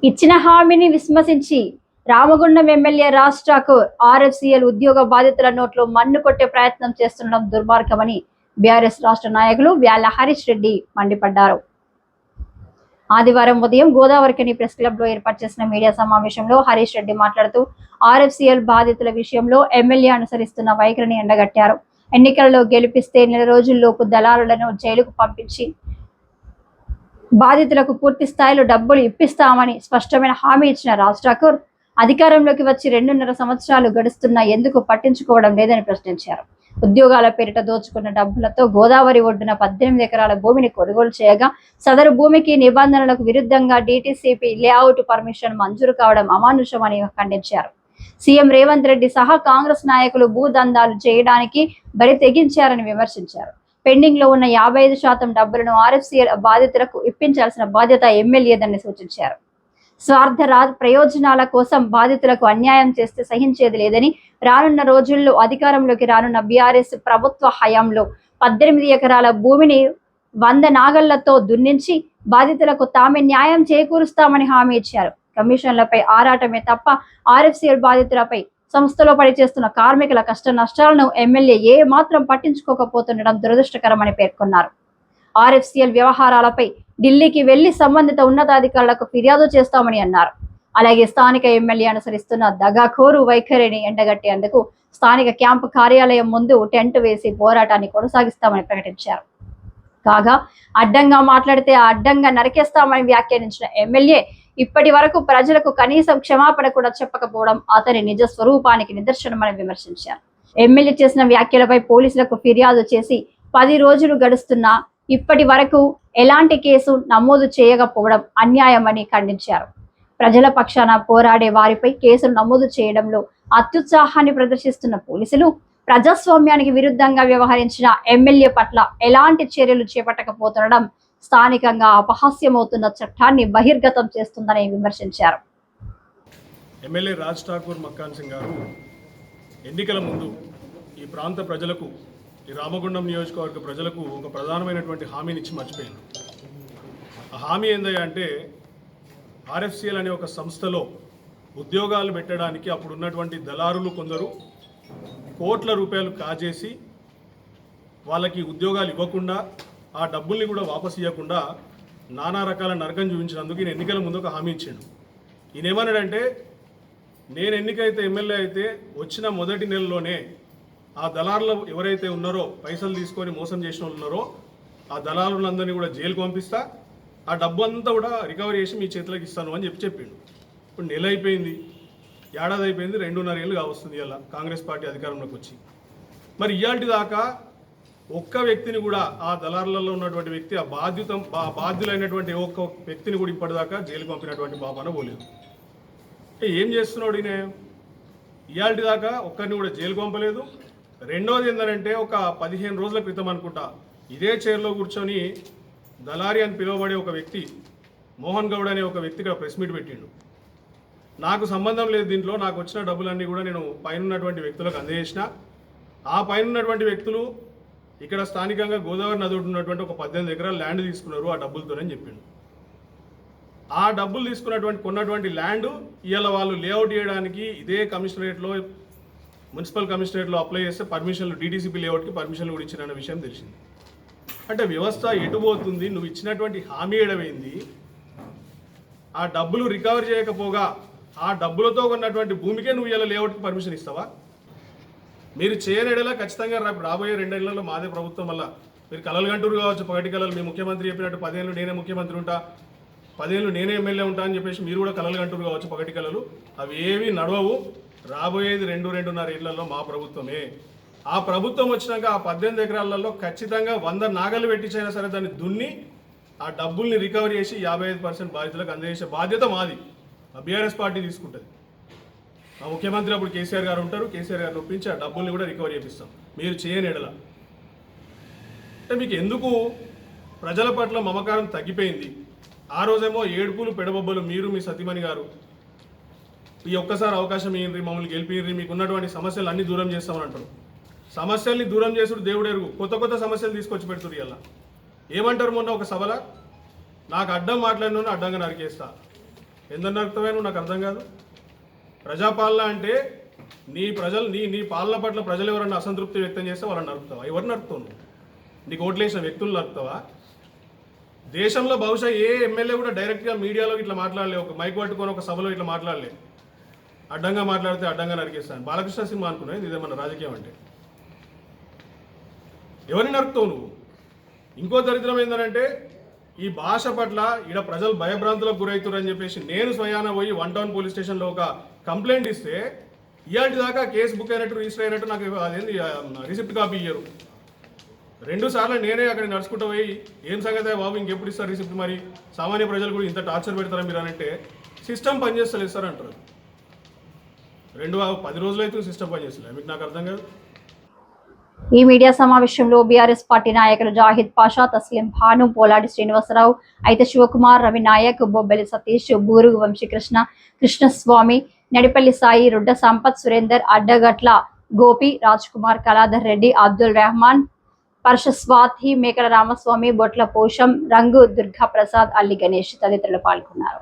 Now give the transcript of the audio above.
ఇచ్చిన హామీని విస్మరించి రామగుండం ఎమ్మెల్యే రాజ్ ఠాకూర్ ఆర్ఎఫ్సిఎల్ ఉద్యోగ బాధితుల నోట్లో మన్ను కొట్టే ప్రయత్నం చేస్తుండడం దుర్మార్గమని బీఆర్ఎస్ రాష్ట్ర నాయకులు వ్యాల హరీష్ రెడ్డి మండిపడ్డారు. ఆదివారం ఉదయం గోదావరికని ప్రెస్ క్లబ్ లో ఏర్పాటు చేసిన మీడియా సమావేశంలో హరీష్ రెడ్డి మాట్లాడుతూ ఆర్ఎఫ్సిఎల్ బాధితుల విషయంలో ఎమ్మెల్యే అనుసరిస్తున్న వైఖరిని ఎండగట్టారు. ఎన్నికలలో గెలిపిస్తే 4 రోజుల్లోపు దళారులను జైలుకు పంపించి బాధితులకు పూర్తి స్థాయిలో డబ్బులు ఇప్పిస్తామని స్పష్టమైన హామీ ఇచ్చిన రాజ్ ఠాకూర్ అధికారంలోకి వచ్చి 2.5 సంవత్సరాలు గడుస్తున్నా ఎందుకు పట్టించుకోవడం లేదని ప్రశ్నించారు. ఉద్యోగాల పేరిట దోచుకున్న డబ్బులతో గోదావరి ఒడ్డున 18 ఎకరాల భూమిని కొనుగోలు చేయగా సదరు భూమికి నిబంధనలకు విరుద్ధంగా డిటిసిపి లేఅవుట్ పర్మిషన్ మంజూరు కావడం అమానుషమని ఖండించారు. సీఎం రేవంత్ రెడ్డి సహా కాంగ్రెస్ నాయకులు భూదందాలు చేయడానికి బరి తెగించారని విమర్శించారు. పెండింగ్ లో ఉన్న 55% డబ్బులను ఆర్ఎఫ్సిఎల్ బాధితులకు ఇప్పించాల్సిన బాధ్యత ఎమ్మెల్యేదని సూచించారు. స్వార్థ ప్రయోజనాల కోసం బాధితులకు అన్యాయం చేస్తే సహించేది లేదని, రానున్న రోజుల్లో అధికారంలోకి రానున్న బీఆర్ఎస్ ప్రభుత్వ హయాంలో 18 ఎకరాల భూమిని 100 నాగళ్లతో దున్నించి బాధితులకు తామే న్యాయం చేకూరుస్తామని హామీ ఇచ్చారు. కమిషన్లపై ఆరాటమే తప్ప ఆర్ఎఫ్సిఎల్ బాధితులపై సంస్థలో పనిచేస్తున్న కార్మికుల కష్ట నష్టాలను ఎమ్మెల్యే ఏ మాత్రం పట్టించుకోకపోతుండడం దురదృష్టకరమని పేర్కొన్నారు. ఆర్ఎఫ్సిఎల్ వ్యవహారాలపై ఢిల్లీకి వెళ్లి సంబంధిత ఉన్నతాధికారులకు ఫిర్యాదు చేస్తామని అన్నారు. అలాగే స్థానిక ఎమ్మెల్యే అనుసరిస్తున్న దగాఖోరు వైఖరిని ఎండగట్టేందుకు స్థానిక క్యాంపు కార్యాలయం ముందు టెంట్ వేసి పోరాటాన్ని కొనసాగిస్తామని ప్రకటించారు. కాగా అడ్డంగా మాట్లాడితే అడ్డంగా నరికేస్తామని వ్యాఖ్యానించిన ఎమ్మెల్యే ఇప్పటి వరకు ప్రజలకు కనీసం క్షమాపణ కూడా చెప్పకపోవడం అతని నిజ స్వరూపానికి నిదర్శనమని విమర్శించారు. ఎమ్మెల్యే చేసిన వ్యాఖ్యలపై పోలీసులకు ఫిర్యాదు చేసి 10 రోజులు గడుస్తున్నా ఇప్పటి వరకు ఎలాంటి కేసు నమోదు చేయకపోవడం అన్యాయమని ఖండించారు. ప్రజల పక్షాన పోరాడే వారిపై కేసులు నమోదు చేయడంలో అత్యుత్సాహాన్ని ప్రదర్శిస్తున్న పోలీసులు ప్రజాస్వామ్యానికి విరుద్ధంగా వ్యవహరించిన ఎమ్మెల్యే పట్ల ఎలాంటి చర్యలు చేపట్టకపోతుండడం స్థానికంగా అపహాస్యమవుతున్న చట్టాన్ని బహిర్గతం చేస్తుందని విమర్శించారు. ఎమ్మెల్యే రాజ్ ఠాకూర్ మక్కాన్ సింగ్ గారు ఎన్నికల ముందు ఈ ప్రాంత ప్రజలకు, ఈ రామగుండం నియోజకవర్గ ప్రజలకు ఒక ప్రధానమైనటువంటి హామీని ఇచ్చి మర్చిపోయారు. ఆ హామీ ఏందయ్యా అంటే ఆర్ఎఫ్సిఎల్ అనే ఒక సంస్థలో ఉద్యోగాలు పెట్టడానికి అప్పుడు ఉన్నటువంటి దళారులు కొందరు కోట్ల రూపాయలు కాజేసి వాళ్ళకి ఉద్యోగాలు ఇవ్వకుండా ఆ డబ్బుల్ని కూడా వాపసు ఇవ్వకుండా నానా రకాల నరకం చూపించినందుకు ఈయన ఎన్నికల ముందు ఒక హామీ ఇచ్చాడు. ఈయన ఏమన్నాడంటే, నేను ఎన్నికైతే ఎమ్మెల్యే అయితే వచ్చిన మొదటి నెలలోనే ఆ దళారులు ఎవరైతే ఉన్నారో, పైసలు తీసుకొని మోసం చేసిన వాళ్ళు ఉన్నారో ఆ దళారులందరినీ కూడా జైలుకు పంపిస్తా, ఆ డబ్బు అంతా కూడా రికవరీ చేసి మీ చేతులకు ఇస్తాను అని చెప్పిండు. ఇప్పుడు నెల అయిపోయింది, ఏడాది అయిపోయింది, 2.5 ఏళ్ళు కావస్తుంది ఇలా కాంగ్రెస్ పార్టీ అధికారంలోకి వచ్చి. మరి ఇయాల్టి దాకా ఒక్క వ్యక్తిని కూడా, ఆ దళారులలో ఉన్నటువంటి వ్యక్తి, ఆ బాధ్యులైనటువంటి ఒక్క వ్యక్తిని కూడా ఇప్పటిదాకా జైలుకు పంపినటువంటి బాబాన పోలేదు. ఏం చేస్తున్నాడు ఈయన? ఇయాల్టి దాకా ఒక్కరిని కూడా జైలుకు పంపలేదు. రెండోది ఏంటంటే, ఒక 15 రోజుల క్రితం అనుకుంటా ఇదే చైర్లో కూర్చొని దళారి అని పిలువబడే ఒక వ్యక్తి, మోహన్ గౌడ్ అనే ఒక వ్యక్తి ఇక్కడ ప్రెస్ మీట్ పెట్టిండు. నాకు సంబంధం లేదు దీంట్లో, నాకు వచ్చిన డబ్బులన్నీ కూడా నేను పైన ఉన్నటువంటి వ్యక్తులకు అందజేసిన. ఆ పైన ఉన్నటువంటి వ్యక్తులు ఇక్కడ స్థానికంగా గోదావరి నది ఉన్నటువంటి ఒక 18 ఎకరాల ల్యాండ్ తీసుకున్నారు ఆ డబ్బులతోనే చెప్పిండు. ఆ డబ్బులు తీసుకున్నటువంటి కొన్నటువంటి ల్యాండ్ ఇవాళ వాళ్ళు లేఅవుట్ చేయడానికి ఇదే కమిషనరేట్లో, మున్సిపల్ కమిషనరేట్లో అప్లై చేస్తే పర్మిషన్లు, డిటిసిపి లేఅవుట్కి పర్మిషన్లు కూడా ఇచ్చిన విషయం తెలిసింది. అంటే వ్యవస్థ ఎటుపోతుంది? నువ్వు ఇచ్చినటువంటి హామీ ఏడమైంది? ఆ డబ్బులు రికవర్ చేయకపోగా ఆ డబ్బులతో ఉన్నటువంటి భూమికే నువ్వు ఇలా లేఅవుట్కి పర్మిషన్ ఇస్తావా? మీరు చేయనేలా ఖచ్చితంగా రాబోయే 2 ఏళ్లలో మాదే ప్రభుత్వం వల్ల మీరు కలలు గంటూరు కావచ్చు, పగటి కలలు. మీ ముఖ్యమంత్రి చెప్పినట్టు 10 ఏళ్ళు నేనే ముఖ్యమంత్రి ఉంటా, 10 ఏళ్ళు నేనే ఎమ్మెల్యే ఉంటా అని చెప్పేసి మీరు కూడా కలలు గంటూరు కావచ్చు, పగటి కలలు. అవి ఏవి నడవవు. రాబోయేది 2-2.5 ఏళ్లలో మా ప్రభుత్వమే. ఆ ప్రభుత్వం వచ్చినాక ఆ 18 ఎకరాలలో ఖచ్చితంగా 100 నాగలు పెట్టించైనా సరే దాన్ని దున్ని ఆ డబ్బుల్ని రికవరీ చేసి 55% బాధితులకు అందజేసే బాధ్యత మాది. ఆ బీఆర్ఎస్ పార్టీ తీసుకుంటుంది. ఆ ముఖ్యమంత్రి అప్పుడు కేసీఆర్ గారు ఉంటారు, కేసీఆర్ గారిని ఒప్పించి ఆ డబ్బుల్ని కూడా రికవరీ చేపిస్తాం. మీరు చేయని ఎడల అంటే మీకు ఎందుకు ప్రజల పట్ల మమకారం తగ్గిపోయింది? ఆ రోజేమో ఏడుపులు పెడబొబ్బలు మీరు, మీ సతీమణి గారు ఈ ఒక్కసారి అవకాశం ఇయ్యండి, మమ్మల్ని గెలిపియ్యండి, మీకు ఉన్నటువంటి సమస్యలు అన్నీ దూరం చేస్తామని అంటారు. సమస్యల్ని దూరం చేసుడు దేవుడు ఎరుగు. కొత్త సమస్యలు తీసుకొచ్చి పెడుతుంది. ఇలా ఏమంటారు? మొన్న ఒక సభలో నాకు అడ్డం మాట్లాడినోని అడ్డంగా నరికేస్తా, ఎందుకు నరుకుతావే నువ్వు? నాకు అర్థం కాదు. ప్రజాపాలన అంటే నీ ప్రజలు నీ పాలన పట్ల ప్రజలు ఎవరన్నా అసంతృప్తి వ్యక్తం చేస్తే వాళ్ళని నరుకుతావా? ఎవరు నరుకుతావు నువ్వు? నీకు ఓట్లేసిన వ్యక్తులు నరుకుతావా? దేశంలో బహుశా ఏ ఎమ్మెల్యే కూడా డైరెక్ట్గా మీడియాలో ఇట్లా మాట్లాడలే, ఒక మైక్ పట్టుకొని ఒక సభలో ఇట్లా మాట్లాడలే. అడ్డంగా మాట్లాడితే అడ్డంగా నరికేస్తాను. బాలకృష్ణ సినిమా అనుకున్నాను ఇదేమన్నా రాజకీయం అంటే. ఎవరిని నరుకుతావు నువ్వు? ఇంకో దరిద్రం ఏంటంటే ఈ భాష పట్ల ఈడ ప్రజలు భయభ్రాంతులకు గురవుతారని చెప్పేసి నేను స్వయాన పోయి 1 టౌన్ పోలీస్ స్టేషన్లో ఒక కంప్లైంట్ ఇస్తే ఇయాటి దాకా కేసు బుక్ అయినట్టు రిజిస్టర్ అయినట్టు నాకు అదేంది రిసిప్ట్ కాపీ ఇయ్యరు. 2 సార్లు నేనే అక్కడికి నడుచుకుంటూ పోయి ఏం సంగతి బాబు ఇంకెప్పుడు ఇస్తారు రిసిప్ట్, మరి సామాన్య ప్రజలు కూడా ఇంత టార్చర్ పెడతారా మీరు అని అంటే సిస్టమ్ పనిచేస్తలేదు సార్ అంటారు. 10 రోజులు అయితే సిస్టమ్ పనిచేస్తలేదు. మీకు నాకు అర్థం కాదు. ఈ మీడియా సమావేశంలో బీఆర్ఎస్ పార్టీ నాయకులు జాహిద్ పాషా, తస్లీం భాను, పోలాడి శ్రీనివాసరావు, అయితే శివకుమార్, రవి నాయక్, బొబ్బెలి సతీష్, బూరుగు వంశీకృష్ణ, కృష్ణస్వామి, నడిపల్లి సాయి, రుడ్డ సంపత్, సురేందర్, అడ్డగట్ల గోపి, రాజ్ కుమార్, కళాధర్ రెడ్డి, అబ్దుల్ రెహమాన్, పర్షస్వాతి, మేకల రామస్వామి, బొట్ల పోషం, రంగు దుర్గా ప్రసాద్, అల్లి గణేష్ తదితరులు పాల్గొన్నారు.